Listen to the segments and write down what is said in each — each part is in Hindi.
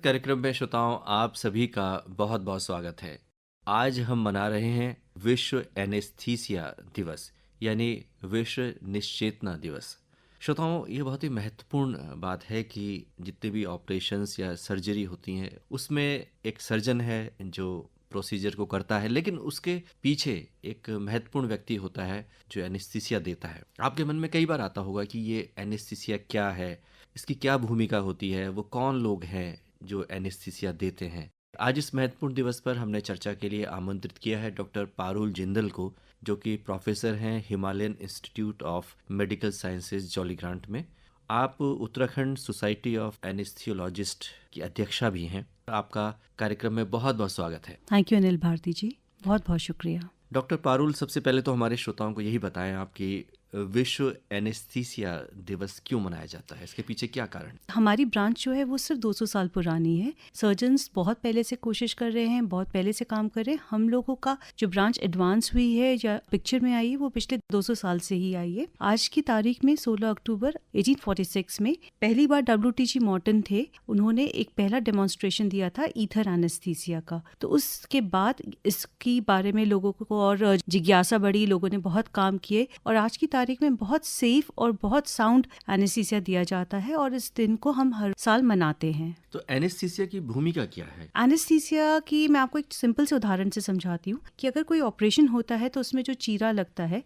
कार्यक्रम में श्रोताओं आप सभी का बहुत बहुत स्वागत है। आज हम मना रहे हैं विश्व एनेस्थीसिया दिवस यानी विश्व निश्चेतना दिवस। श्रोताओं, ये बहुत ही महत्वपूर्ण बात है कि जितने भी ऑपरेशंस या सर्जरी होती हैं उसमें एक सर्जन है जो प्रोसीजर को करता है, लेकिन उसके पीछे एक महत्वपूर्ण व्यक्ति होता है जो एनेस्थीसिया देता है। आपके मन में कई बार आता होगा कि ये एनेस्थीसिया क्या है, इसकी क्या भूमिका होती है, वो कौन लोग हैं जो एनेस्थीसिया देते हैं। आज इस महत्वपूर्ण दिवस पर हमने चर्चा के लिए आमंत्रित किया है डॉक्टर पारुल जिंदल को, जो कि प्रोफेसर हैं Himalayan institute of medical sciences Jolly Grant में। आप उत्तराखंड सोसाइटी ऑफ एनेस्थियोलॉजिस्ट की अध्यक्षा भी हैं। आपका कार्यक्रम में बहुत बहुत स्वागत है। थैंक यू अनिल भारती जी, बहुत बहुत शुक्रिया। डॉक्टर पारुल, सबसे पहले तो हमारे श्रोताओं को यही बताएं आप कि विश्व एनेस्थीसिया दिवस क्यों मनाया जाता है, इसके पीछे क्या कारण? हमारी ब्रांच जो है वो सिर्फ 200 साल पुरानी है। सर्जन्स बहुत पहले से कोशिश कर रहे हैं, बहुत पहले से काम कर रहे हैं। हम लोगों का जो ब्रांच एडवांस हुई है या पिक्चर में आई है वो पिछले 200 साल से ही आई है। आज की तारीख में 16 अक्टूबर 1846 में पहली बार WTG मॉर्टन थे, उन्होंने एक पहला डेमोन्स्ट्रेशन दिया था ईथर एनेस्थीसिया का। तो उसके बाद इसकी बारे में लोगों को और जिज्ञासा बढ़ी, लोगों ने बहुत काम किए और आज की तारीख में बहुत सेफ और बहुत साउंड एनेस्थीसिया दिया जाता है और इस दिन को हम हर साल मनाते हैं। तो एनेस्थीसिया की भूमिका क्या है? एनेस्थीसिया की मैं आपको एक सिंपल से उदाहरण से समझाती हूँ कि अगर कोई ऑपरेशन होता है तो उसमें जो चीरा लगता है,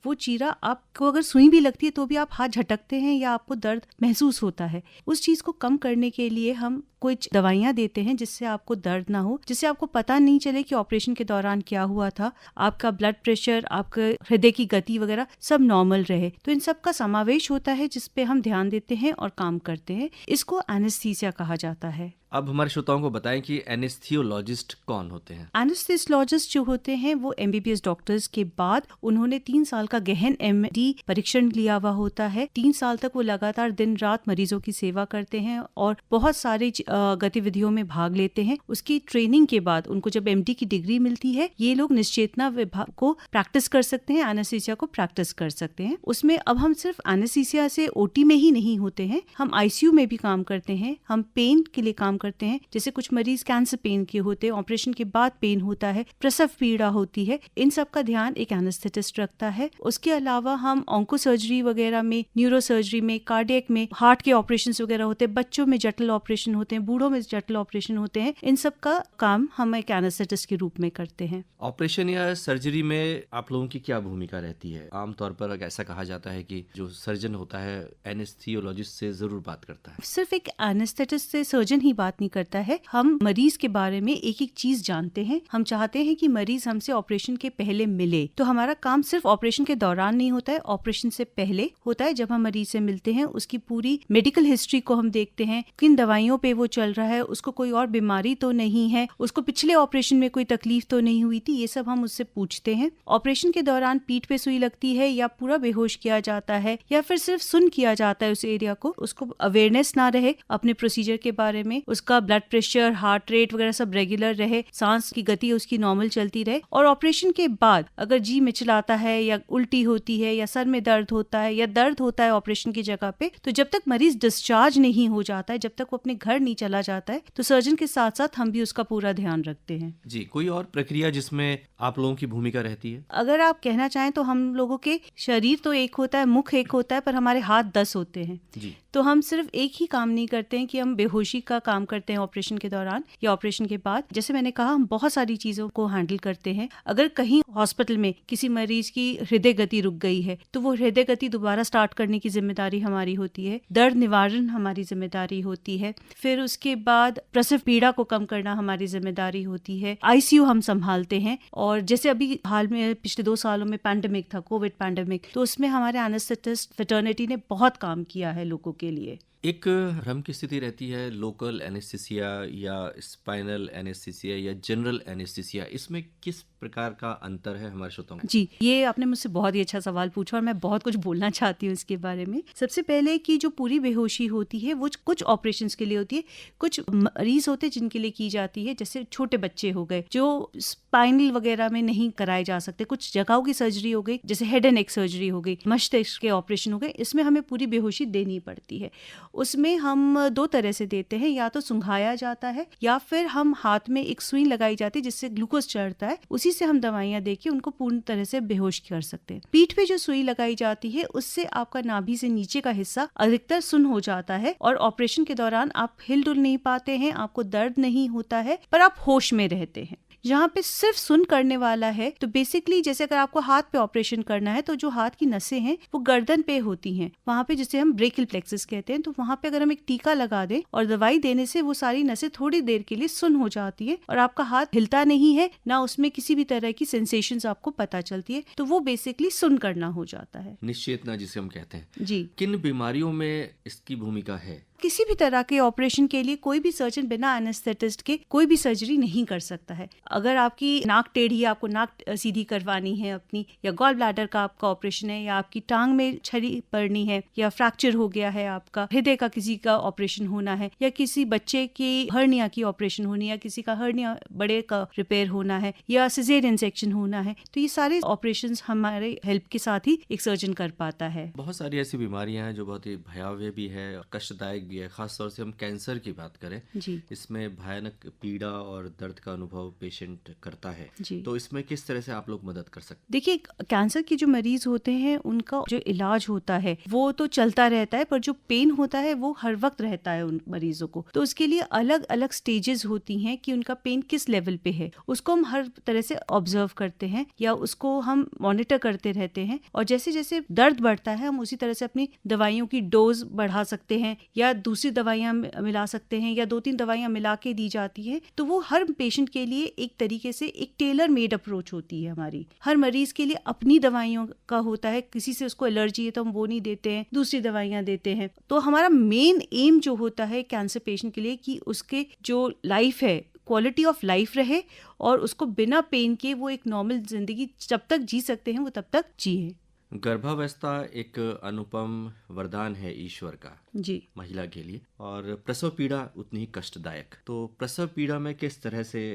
वो चीरा आपको अगर सुई भी लगती है तो भी आप हाथ झटकते हैं या आपको दर्द महसूस होता है। उस चीज को कम करने के लिए हम कुछ दवाइयाँ देते हैं जिससे आपको दर्द ना हो, जिससे आपको पता नहीं चले कि ऑपरेशन के दौरान क्या हुआ था। आपका ब्लड प्रेशर, आपका हृदय की गति वगैरह सब नॉर्मल रहे। तो इन सब का समावेश होता है जिसपे हम ध्यान देते हैं और काम करते हैं। इसको एनेस्थीसिया कहा जाता है। अब हमारे श्रोताओं को बताएं कि एनेस्थियोलॉजिस्ट कौन होते हैं। एनेस्थीसियोलॉजिस्ट जो होते हैं वो MBBS डॉक्टर्स के बाद उन्होंने 3 साल का गहन MD परीक्षण लिया हुआ होता है। 3 साल तक वो लगातार दिन रात मरीजों की सेवा करते हैं और बहुत सारी गतिविधियों में भाग लेते हैं। उसकी ट्रेनिंग के बाद उनको जब MD की डिग्री मिलती है, ये लोग निश्चेतना विभाग को प्रैक्टिस कर सकते हैं, एनेस्थीसिया को प्रैक्टिस कर सकते हैं। उसमें अब हम सिर्फ एनेस्थीसिया से OT में ही नहीं होते हैं, हम ICU में भी काम करते हैं। हम पेन के लिए काम करते हैं, जैसे कुछ मरीज कैंसर पेन के होते हैं, ऑपरेशन के बाद पेन होता है, प्रसव पीड़ा होती है, इन सब का ध्यान एक एनेस्थेटिस्ट रखता है। उसके अलावा हम ऑन्को सर्जरी वगैरह में, न्यूरो सर्जरी में, कार्डियक में, हार्ट के ऑपरेशन वगैरह होते हैं, बच्चों में जटिल ऑपरेशन होते हैं, बूढ़ों में जटिल ऑपरेशन होते हैं, इन सब का काम हम एक एनेस्थेटिस्ट के रूप में करते हैं। ऑपरेशन या सर्जरी में आप लोगों की क्या भूमिका रहती है? आमतौर पर ऐसा कहा जाता है कि जो सर्जन होता है एनेस्थियोलॉजिस्ट से जरूर बात करता है। सिर्फ एक एनेस्थेटिस्ट से सर्जन ही बात नहीं करता है, हम मरीज के बारे में एक एक चीज जानते हैं। हम चाहते हैं कि मरीज हमसे ऑपरेशन के पहले मिले। तो हमारा काम सिर्फ ऑपरेशन के दौरान नहीं होता है, ऑपरेशन से पहले होता है। जब हम मरीज से मिलते हैं, उसकी पूरी मेडिकल हिस्ट्री को हम देखते हैं, किन दवाइयों पे वो चल रहा है, उसको कोई और बीमारी तो नहीं है, उसको पिछले ऑपरेशन में कोई तकलीफ तो नहीं हुई थी, ये सब हम उससे पूछते हैं। ऑपरेशन के दौरान पीठ पे सुई लगती है या पूरा बेहोश किया जाता है या फिर सिर्फ सुन किया जाता है उस एरिया को, उसको अवेयरनेस ना रहे अपने प्रोसीजर के बारे में, उसका ब्लड प्रेशर, हार्ट रेट वगैरह सब रेगुलर रहे, सांस की गति उसकी नॉर्मल चलती रहे। और ऑपरेशन के बाद अगर जी मिचलाता है या उल्टी होती है या सर में दर्द होता है या दर्द होता है ऑपरेशन की जगह पे, तो जब तक मरीज डिस्चार्ज नहीं हो जाता है, जब तक वो अपने घर नहीं चला जाता है, तो सर्जन के साथ साथ हम भी उसका पूरा ध्यान रखते हैं। जी, कोई और प्रक्रिया जिसमें आप लोगों की भूमिका रहती है? अगर आप कहना चाहें तो हम लोगों के शरीर तो एक होता है, मुख एक होता है, पर हमारे हाथ 10 होते हैं। जी। तो हम सिर्फ एक ही काम नहीं करते हैं कि हम बेहोशी का काम करते हैं ऑपरेशन के दौरान या ऑपरेशन के बाद। जैसे मैंने कहा, हम बहुत सारी चीजों को हैंडल करते हैं। अगर कहीं हॉस्पिटल में किसी मरीज की हृदय गति रुक गई है तो वो हृदय गति दोबारा स्टार्ट करने की जिम्मेदारी हमारी होती है। दर्द निवारण हमारी जिम्मेदारी होती है। फिर उसके बाद प्रसव पीड़ा को कम करना हमारी जिम्मेदारी होती है। ICU हम संभालते हैं। और जैसे अभी हाल में पिछले 2 सालों में पैंडेमिक था, कोविड पैंडेमिक, तो उसमें हमारे एनेस्थेटिस्ट फ्रेटर्निटी ने बहुत काम किया है लोगों के लिए। एक भ्रम की स्थिति रहती है लोकल एनेस्थीसिया या स्पाइनल एनेस्थीसिया या जनरल एनेस्थीसिया, इसमें किस प्रकार का अंतर है हमारे श्रोताओं को? जी, ये आपने मुझसे बहुत ही अच्छा सवाल पूछा और मैं बहुत कुछ बोलना चाहती हूँ इसके बारे में। सबसे पहले कि जो पूरी बेहोशी होती है वो कुछ ऑपरेशंस के लिए होती है, कुछ मरीज होते हैं जिनके लिए की जाती है, जैसे छोटे बच्चे हो गए जो स्पाइनल वगैरह में नहीं कराए जा सकते, कुछ जगहों की सर्जरी हो गई, जैसे हेड एंड नेक सर्जरी हो गई, मस्तिष्क के ऑपरेशन हो गए, इसमें हमें पूरी बेहोशी देनी पड़ती है। उसमें हम 2 तरह से देते हैं, या तो सुंघाया जाता है या फिर हम हाथ में एक सुई लगाई जाती है जिससे ग्लूकोज चढ़ता है, उसी से हम दवाइयां देके उनको पूर्ण तरह से बेहोश कर सकते हैं। पीठ पे जो सुई लगाई जाती है उससे आपका नाभि से नीचे का हिस्सा अधिकतर सुन्न हो जाता है और ऑपरेशन के दौरान आप हिल डुल नहीं पाते हैं, आपको दर्द नहीं होता है, पर आप होश में रहते हैं। जहाँ पे सिर्फ सुन करने वाला है तो बेसिकली जैसे अगर आपको हाथ पे ऑपरेशन करना है तो जो हाथ की नसें हैं वो गर्दन पे होती हैं, वहाँ पे जिसे हम ब्रेकियल प्लेक्सस कहते हैं, तो वहाँ पे अगर हम एक टीका लगा दें और दवाई देने से वो सारी नसें थोड़ी देर के लिए सुन हो जाती है और आपका हाथ हिलता नहीं है, ना उसमें किसी भी तरह की सेंसेशंस आपको पता चलती है, तो वो बेसिकली सुन करना हो जाता है। निश्चेतना जिसे हम कहते हैं जी। किन बीमारियों में इसकी भूमिका है? किसी भी तरह के ऑपरेशन के लिए कोई भी सर्जन बिना एनेस्थेटिस्ट के कोई भी सर्जरी नहीं कर सकता है। अगर आपकी नाक टेढ़ी है, आपको नाक सीधी करवानी है अपनी, या गॉल ब्लैडर का आपका ऑपरेशन है, या आपकी टांग में छड़ी पड़नी है, या फ्रैक्चर हो गया है, आपका हृदय का किसी का ऑपरेशन होना है, या किसी बच्चे की हर्निया की ऑपरेशन होनी है, या किसी का हर्निया बड़े का रिपेयर होना है, या सिजेरियन सेक्शन होना है, तो ये सारे ऑपरेशन हमारे हेल्प के साथ ही एक सर्जन कर पाता है। बहुत सारी ऐसी बीमारियां हैं जो बहुत ही भयावह भी है और कष्टदायक भी है। खास तौर से हम कैंसर की बात करें जी। इसमें भयानक पीड़ा और दर्द का अनुभव पेशेंट करता है, जी। तो इसमें किस तरह से आप लोग मदद कर सकते देखिए, कैंसर के जो मरीज होते हैं उनका जो इलाज होता है वो तो चलता रहता है, पर जो पेन होता है वो हर वक्त रहता है उन मरीजों को, तो उसके लिए अलग अलग स्टेजेस होती हैं कि उनका पेन किस लेवल पे है, उसको हम हर तरह से ऑब्जर्व करते हैं या उसको हम मॉनिटर करते रहते हैं, और जैसे जैसे दर्द बढ़ता है हम उसी तरह से अपनी दवाइयों की डोज बढ़ा सकते हैं या दूसरी दवाइयां मिला सकते हैं, या 2-3 दवाइयां मिला के दी जाती है, तो वो हर पेशेंट के लिए एक तरीके से एक टेलर मेड अप्रोच होती है हमारी। हर मरीज के लिए अपनी दवाइयों का होता है, किसी से उसको एलर्जी है तो हम वो नहीं देते हैं, दूसरी दवाइयां देते हैं। तो हमारा मेन एम जो होता है कैंसर पेशेंट के लिए कि उसके जो लाइफ है, क्वालिटी ऑफ लाइफ रहे और उसको बिना पेन के वो एक नॉर्मल जिंदगी जब तक जी सकते हैं वो तब तक जिए। गर्भावस्था एक अनुपम वरदान है ईश्वर का जी। महिला के लिए, और प्रसव पीड़ा उतनी ही कष्टदायक। तो प्रसव पीड़ा में किस तरह से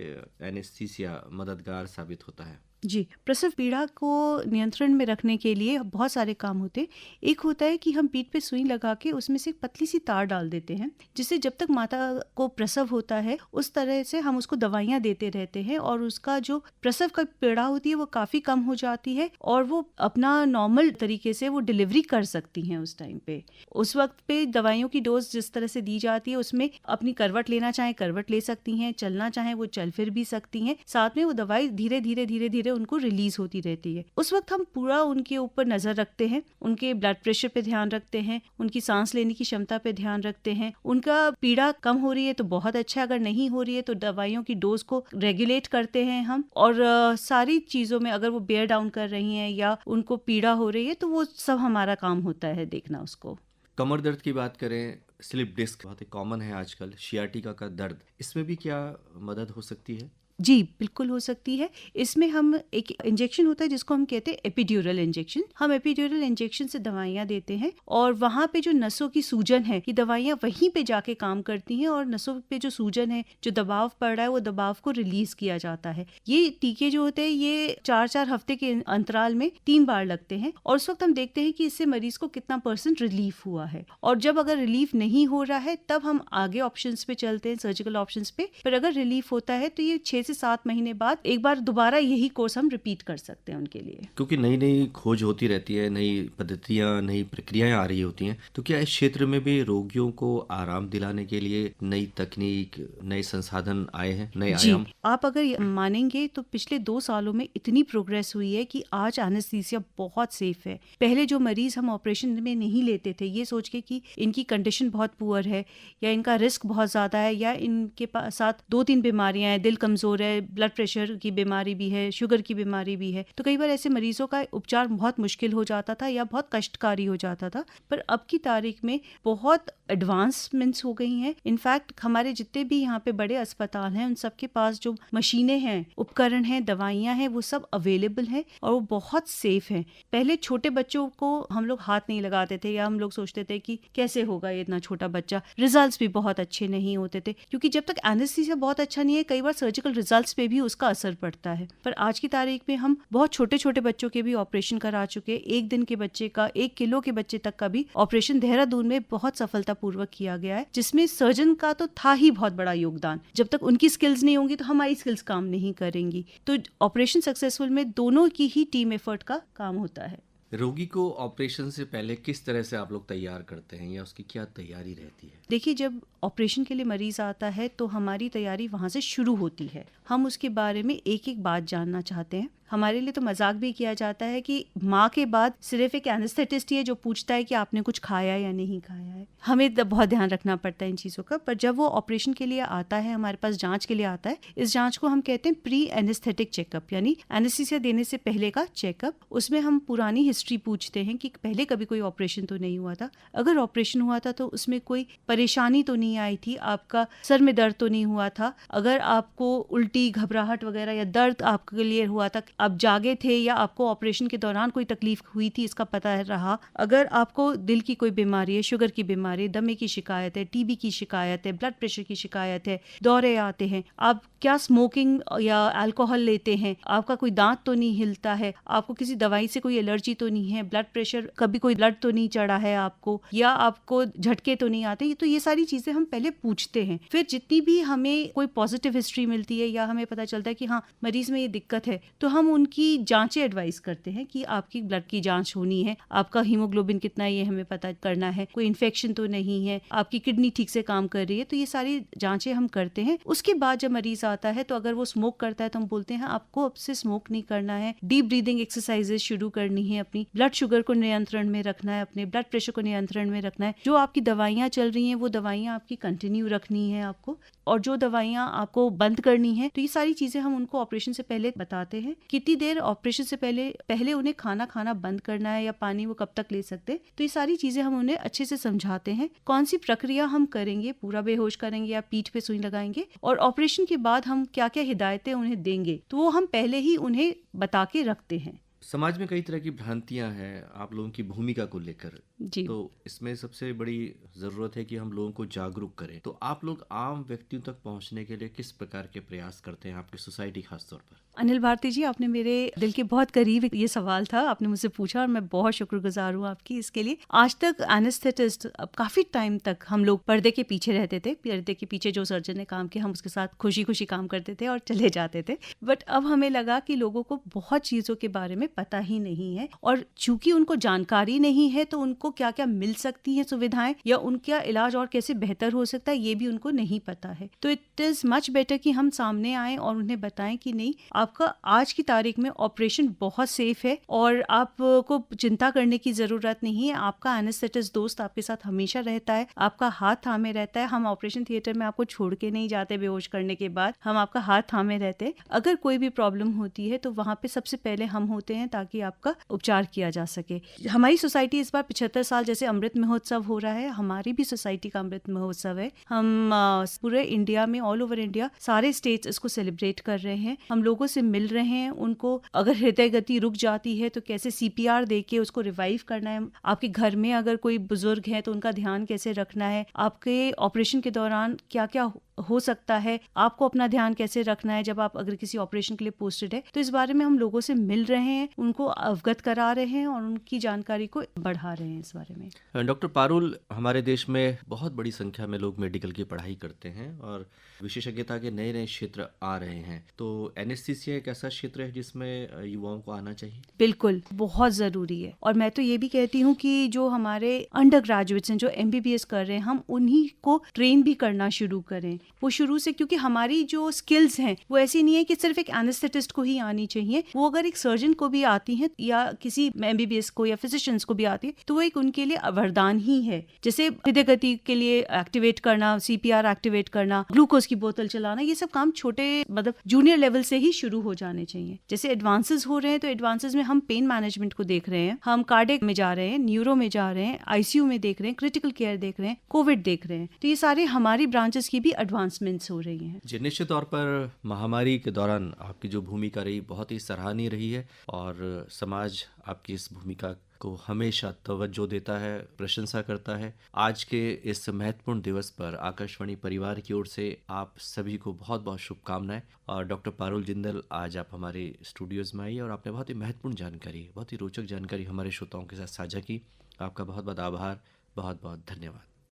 एनेस्थीसिया मददगार साबित होता है? जी, प्रसव पीड़ा को नियंत्रण में रखने के लिए बहुत सारे काम होते हैं। एक होता है कि हम पीठ पे सुई लगा के उसमें से एक पतली सी तार डाल देते हैं, जिससे जब तक माता को प्रसव होता है उस तरह से हम उसको दवाइयां देते रहते हैं और उसका जो प्रसव का पीड़ा होती है वो काफ़ी कम हो जाती है और वो अपना नॉर्मल तरीके से वो डिलीवरी कर सकती हैं उस टाइम पे। उस वक्त पे दवाइयों की डोज जिस तरह से दी जाती है उसमें अपनी करवट लेना चाहें करवट ले सकती हैं, चलना चाहें वो चल फिर भी सकती हैं, साथ में वो दवाई धीरे धीरे धीरे धीरे उनको रिलीज होती रहती है। उस वक्त हम पूरा उनके ऊपर नजर रखते हैं, उनके ब्लड प्रेशर पे ध्यान रखते हैं, उनकी सांस लेने की क्षमता पे ध्यान रखते हैं। उनका पीड़ा कम हो रही है तो बहुत अच्छा, अगर नहीं हो रही है तो दवाइयों की डोज को रेगुलेट करते हैं हम, और सारी चीजों में अगर वो बेयर डाउन कर रही हैं या उनको पीड़ा हो रही है तो वो सब हमारा काम होता है देखना उसको। कमर दर्द की बात करें, स्लिप डिस्क बहुत ही कॉमन है आजकल, शियाटिका का दर्द, इसमें भी क्या मदद हो सकती है? जी बिल्कुल हो सकती है। इसमें हम एक इंजेक्शन होता है जिसको हम कहते हैं एपिड्यूरल इंजेक्शन। हम एपिड्यूरल इंजेक्शन से दवाइयां देते हैं और वहाँ पे जो नसों की सूजन है ये दवाइयां वहीं पे जाके काम करती हैं और नसों पे जो सूजन है, जो दबाव पड़ रहा है, वो दबाव को रिलीज किया जाता है। ये टीके जो होते हैं ये 4-4 हफ्ते के अंतराल में 3 बार लगते हैं और उस वक्त हम देखते हैं कि इससे मरीज को कितना % रिलीफ हुआ है, और जब अगर रिलीफ नहीं हो रहा है तब हम आगे ऑप्शंस पे चलते हैं, सर्जिकल ऑप्शंस पे। पर अगर रिलीफ होता है तो ये 6 से 7 महीने बाद एक बार दोबारा यही कोर्स हम रिपीट कर सकते हैं उनके लिए। क्योंकि नई नई खोज होती रहती है, नई पद्धतियां, नई प्रक्रियाएं आ रही होती हैं, तो क्या इस क्षेत्र में भी रोगियों को आराम दिलाने के लिए नई तकनीक, नए संसाधन आए हैं, नए आयाम? आप अगर मानेंगे तो पिछले 2 सालों में इतनी प्रोग्रेस हुई है कि आज एनेस्थीसिया बहुत सेफ है। पहले जो मरीज हम ऑपरेशन में नहीं लेते थे ये सोच के कि इनकी कंडीशन बहुत पुअर है या इनका रिस्क बहुत ज्यादा है या इनके साथ 2-3 बीमारियां हैं, दिल कमजोर है, ब्लड प्रेशर की बीमारी भी है, शुगर की बीमारी भी है, तो कई बार ऐसे मरीजों का उपचार बहुत मुश्किल हो जाता था या बहुत कष्टकारी हो जाता था। पर अब की तारीख में बहुत एडवांसमेंट्स हो गई हैं। इनफैक्ट हमारे जितने भी यहाँ पे बड़े अस्पताल हैं उन सबके पास जो मशीनें हैं, उपकरण हैं, दवाइयाँ हैं, वो सब अवेलेबल हैं और वो बहुत सेफ हैं। पहले छोटे बच्चों को हम लोग हाथ नहीं लगाते थे या हम लोग सोचते थे कि कैसे होगा ये इतना छोटा बच्चा। रिजल्ट्स भी बहुत अच्छे नहीं होते थे क्योंकि जब तक एनेस्थीसिया बहुत अच्छा नहीं है कई बार सर्जिकल रिजल्ट्स पे भी उसका असर पड़ता है। पर आज की तारीख में हम बहुत छोटे छोटे बच्चों के भी ऑपरेशन करा चुके, 1 दिन के बच्चे का, 1 किलो के बच्चे तक का भी ऑपरेशन देहरादून में बहुत सफलतापूर्वक किया गया है, जिसमें सर्जन का तो था ही बहुत बड़ा योगदान। जब तक उनकी स्किल्स नहीं होंगी तो हमारी स्किल्स काम नहीं करेंगी। तो ऑपरेशन सक्सेसफुल में दोनों की ही टीम एफर्ट का काम होता है। रोगी को ऑपरेशन से पहले किस तरह से आप लोग तैयार करते हैं या उसकी क्या तैयारी रहती है? देखिए, जब ऑपरेशन के लिए मरीज आता है तो हमारी तैयारी वहाँ से शुरू होती है। हम उसके बारे में एक एक बात जानना चाहते हैं। हमारे लिए तो मजाक भी किया जाता है कि माँ के बाद सिर्फ एक एनेस्थेटिस्ट ही है जो पूछता है कि आपने कुछ खाया या नहीं खाया है। हमें बहुत ध्यान रखना पड़ता है इन चीज़ों का। पर जब वो ऑपरेशन के लिए आता है, हमारे पास जांच के लिए आता है, इस जांच को हम कहते हैं प्री एनेस्थेटिक चेकअप, यानी एनेस्थीसिया देने से पहले का चेकअप। उसमें हम पुरानी हिस्ट्री पूछते हैं कि पहले कभी कोई ऑपरेशन तो नहीं हुआ था, अगर ऑपरेशन हुआ था तो उसमें कोई परेशानी तो नहीं आई थी, आपका सर में दर्द तो नहीं हुआ था, अगर आपको उल्टी, घबराहट वगैरह या दर्द आपके लिए हुआ था, आप जागे थे या आपको ऑपरेशन के दौरान कोई तकलीफ हुई थी, इसका पता रहा, अगर आपको दिल की कोई बीमारी है, शुगर की बीमारी, दमे की शिकायत है, टीबी की शिकायत है, ब्लड प्रेशर की शिकायत है, दौरे आते हैं, आप क्या स्मोकिंग या अल्कोहल लेते हैं, आपका कोई दांत तो नहीं हिलता है, आपको किसी दवाई से कोई एलर्जी तो नहीं है, ब्लड प्रेशर, कभी कोई ब्लड तो नहीं चढ़ा है आपको, या आपको झटके तो नहीं आते, तो ये सारी चीजें हम पहले पूछते हैं। फिर जितनी भी हमें कोई पॉजिटिव हिस्ट्री मिलती है या हमें पता चलता है कि हाँ मरीज में ये दिक्कत है, तो हम उनकी जांचें एडवाइस करते हैं कि आपकी ब्लड की जांच होनी है, आपका हीमोग्लोबिन कितना है ये हमें पता करना है, कोई इन्फेक्शन तो नहीं है, आपकी किडनी ठीक से काम कर रही है, तो ये सारी जांचें हम करते हैं। उसके बाद जब मरीज आता है तो अगर वो स्मोक करता है तो हम बोलते हैं आपको अब से स्मोक नहीं करना है, डीप ब्रीदिंग एक्सरसाइजेस शुरू करनी है, अपनी ब्लड शुगर को नियंत्रण में रखना है, अपने ब्लड प्रेशर को नियंत्रण में रखना है, जो आपकी दवाइयाँ चल रही हैं वो दवाइयाँ आपकी कंटिन्यू रखनी है आपको, और जो दवाइयाँ आपको बंद करनी है। तो ये सारी चीजें हम उनको ऑपरेशन से पहले बताते हैं। कितनी देर ऑपरेशन से पहले उन्हें खाना बंद करना है या पानी वो कब तक ले सकते, तो ये सारी चीजें हम उन्हें अच्छे से समझाते हैं। कौन सी प्रक्रिया हम करेंगे, पूरा बेहोश करेंगे या पीठ पे सुई लगाएंगे, और ऑपरेशन के बाद हम क्या क्या हिदायतें उन्हें देंगे, तो वो हम पहले ही उन्हें बता के रखते हैं। समाज में कई तरह की भ्रांतियां हैं आप लोगों की भूमिका को लेकर, जी। तो इसमें सबसे बड़ी ज़रूरत है कि हम लोगों को जागरूक करें। तो आप लोग आम व्यक्तियों तक पहुंचने के लिए किस प्रकार के प्रयास करते हैं, आपकी सोसाइटी खास तौर पर? अनिल भारती जी, आपने मेरे दिल के बहुत करीब ये सवाल था, आपने मुझसे पूछा और मैं बहुत शुक्रगुजार हूँ आपकी इसके लिए। आज तक एनेस्थेटिस्ट, अब काफ़ी टाइम तक हम लोग पर्दे के पीछे रहते थे, पर्दे के पीछे जो सर्जन ने काम किया हम उसके साथ खुशी खुशी काम करते थे और चले जाते थे। बट अब हमें लगा कि लोगों को बहुत चीज़ों के बारे में पता ही नहीं है, और चूंकि उनको जानकारी नहीं है तो उनको क्या क्या मिल सकती हैं सुविधाएं या उनका इलाज और कैसे बेहतर हो सकता है ये भी उनको नहीं पता है। तो इट इज़ मच बेटर कि हम सामने आएँ और उन्हें बताएं कि नहीं, आपका आज की तारीख में ऑपरेशन बहुत सेफ है और आपको चिंता करने की जरूरत नहीं है। आपका एनेस्थेटिस्ट दोस्त आपके साथ हमेशा रहता है, आपका हाथ थामे रहता है। हम ऑपरेशन थिएटर में आपको छोड़ के नहीं जाते बेहोश करने के बाद, हम आपका हाथ थामे रहते हैं। अगर कोई भी प्रॉब्लम होती है तो वहाँ पे सबसे पहले हम होते हैं ताकि आपका उपचार किया जा सके। हमारी सोसाइटी इस बार 75 साल जैसे अमृत महोत्सव हो रहा है, हमारी भी सोसाइटी का अमृत महोत्सव है। हम पूरे इंडिया में, ऑल ओवर इंडिया, सारे स्टेट्स इसको सेलिब्रेट कर रहे हैं। हम लोगों से मिल रहे हैं, उनको अगर हृदय गति रुक जाती है तो कैसे CPR देके उसको रिवाइव करना है, आपके घर में अगर कोई बुजुर्ग है तो उनका ध्यान कैसे रखना है, आपके ऑपरेशन के दौरान क्या क्या हो सकता है, आपको अपना ध्यान कैसे रखना है जब आप अगर किसी ऑपरेशन के लिए पोस्टेड है। तो इस बारे में हम लोगों से मिल रहे हैं, उनको अवगत करा रहे हैं और उनकी जानकारी को बढ़ा रहे हैं इस बारे में। डॉक्टर पारुल, हमारे देश में बहुत बड़ी संख्या में लोग मेडिकल की पढ़ाई करते हैं और विशेषज्ञता के नए नए क्षेत्र आ रहे हैं, तो एनेस्थीसिया एक ऐसा क्षेत्र है जिसमें युवाओं को आना चाहिए? बिल्कुल, बहुत ज़रूरी है। और मैं तो ये भी कहती हूँ कि जो हमारे अंडर ग्रेजुएट्स हैं, जो MBBS कर रहे हैं, हम उन्हीं को ट्रेन भी करना शुरू करें वो शुरू से, क्योंकि हमारी जो स्किल्स हैं वो ऐसी नहीं है कि सिर्फ एक एनेस्थेटिस्ट को ही आनी चाहिए। वो अगर एक सर्जन को भी आती है या किसी MBBS को या फिजिशियंस को भी आती है तो वो एक उनके लिए वरदान ही है। जैसे हृदय गति के लिए एक्टिवेट करना, CPR एक्टिवेट करना, ग्लूकोज की बोतल चलाना, ये सब काम छोटे मतलब जूनियर लेवल से ही शुरू हो जाने चाहिए। जैसे एडवांसेस हो रहे हैं तो एडवांसेस में हम पेन मैनेजमेंट को देख रहे हैं, हम कार्डियक में जा रहे हैं, न्यूरो में जा रहे हैं, ICU में देख रहे हैं, क्रिटिकल केयर देख रहे हैं, कोविड देख रहे हैं। तो ये सारे हमारी ब्रांचेस की भी एडवांसमेंट्स हो रही हैं। जी, निश्चित तौर पर महामारी के दौरान आपकी जो भूमिका रही बहुत ही सराहनीय रही है और समाज आपकी इस भूमिका को हमेशा तवज्जो देता है, प्रशंसा करता है। आज के इस महत्वपूर्ण दिवस पर आकाशवाणी परिवार की ओर से आप सभी को बहुत बहुत शुभकामनाएं। और डॉक्टर पारुल जिंदल, आज आप हमारे स्टूडियोज़ में आई और आपने बहुत ही महत्वपूर्ण जानकारी, बहुत ही रोचक जानकारी हमारे श्रोताओं के साथ साझा की। आपका बहुत बहुत आभार, बहुत बहुत धन्यवाद।